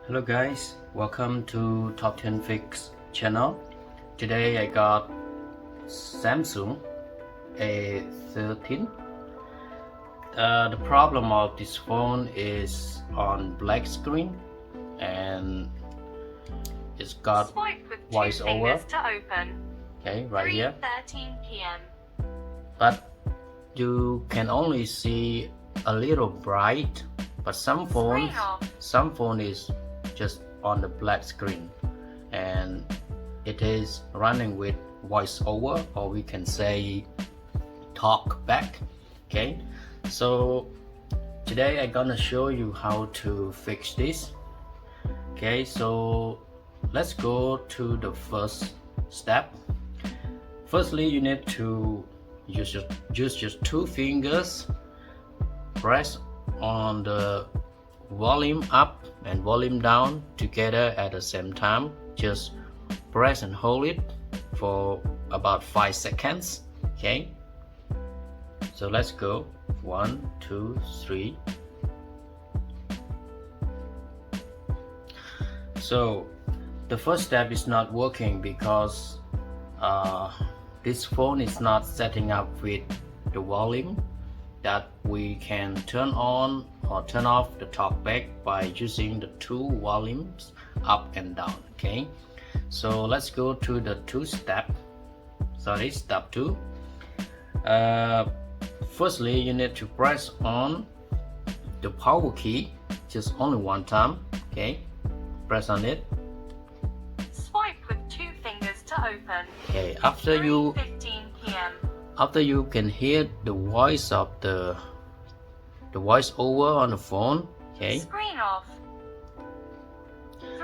Hello guys, welcome to TopTeenFix channel. Today I got Samsung A13. The problem of this phone is on black screen and it's got voiceover. Okay, right here. 3:13 p.m. But you can only see a little bright. But some phone is just on the black screen and it is running with voiceover, or we can say talk back. Okay, so today I'm gonna show you how to fix this. Okay, so let's go to the first step. Firstly, you need to use just two fingers, press on the volume up and volume down together at the same time. Just press and hold it for about 5 seconds. Okay, so let's go. 1, 2, 3. So the first step is not working because this phone is not setting up with the volume that we can turn on or turn off the talkback by using the two volumes up and down. Okay, so let's go to the step 2. Firstly, you need to press on the power key just only one time. Okay, press on it. Swipe with two fingers to open. Okay, after you 3:15 p.m. After you can hear the voice of the voice over on the phone. Okay, Screen off.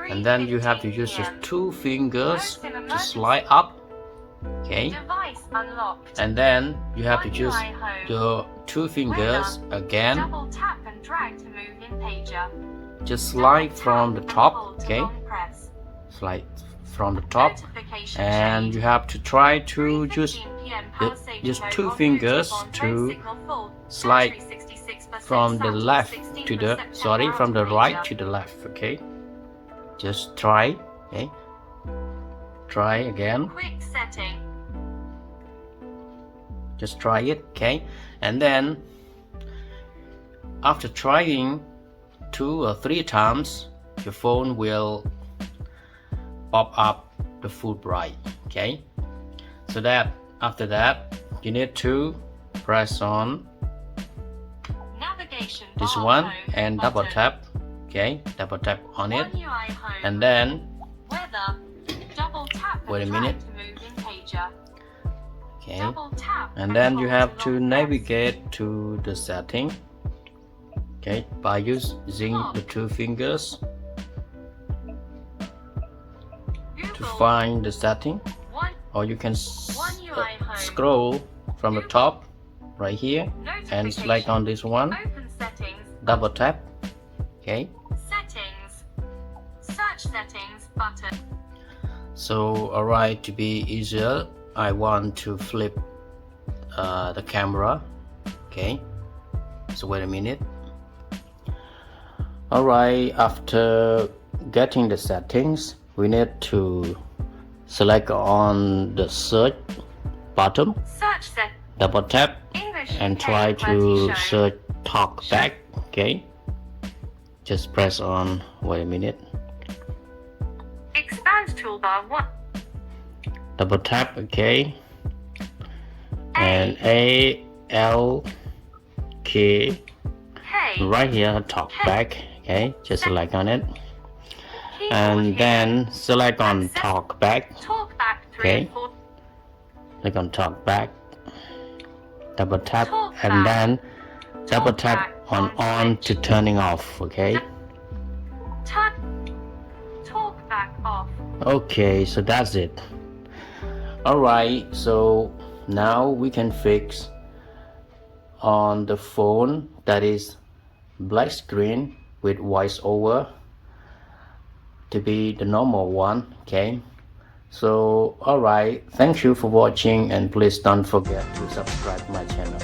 and then you have to use just two fingers to slide up. Okay, Device unlocked. and then you have to use your two fingers again. Double tap and drag to move in pager. Just slide from the top. Okay, Press. slide from the top, Notification and shade. you have to try to use 3:15 p.m. power saving just mode two on fingers Bluetooth on to phone signal full. slide Battery 66% from the Samsung left 16% to the from the right to the left. Okay, just try. Okay, try again. Quick setting. Just try it. Okay, and then after trying 2 or 3 times, your phone will pop up the full bright. Okay, so that after that you need to press on Navigation this bar one home and double button. tap. Okay, double tap on it, One UI home. and then Weather. Double tap and wait a drag minute. to move in pager. Okay, Double tap and then you hold have to long press. navigate to the setting. Okay, by using the two fingers to Google. find the setting, One or you can UI home. scroll from the top right here and Notification. select on this one, Open settings. double tap. Okay, Settings. Search settings button. so alright, to be easier, I want to flip the camera. Okay, so wait a minute. Alright, after getting the settings, we need to select on the search button, Search set. double tap, English and UK try to QWERTY show. search talk back. Okay, just press on, wait a minute, Expand toolbar 1. double tap. Okay, and A L K Hey. right here, talk back. Okay, just select on it, Keyboard and here. then select on Access. talk back. Talk back 3 Okay. and 4. Click on talk back, double tap, Talk and back. then double Talk tap back on on to turning off. Okay, Talk back off. okay, so that's it. Alright, so now we can fix on the phone that is black screen with voiceover to be the normal one. Okay, so alright, thank you for watching, and please don't forget to subscribe my channel.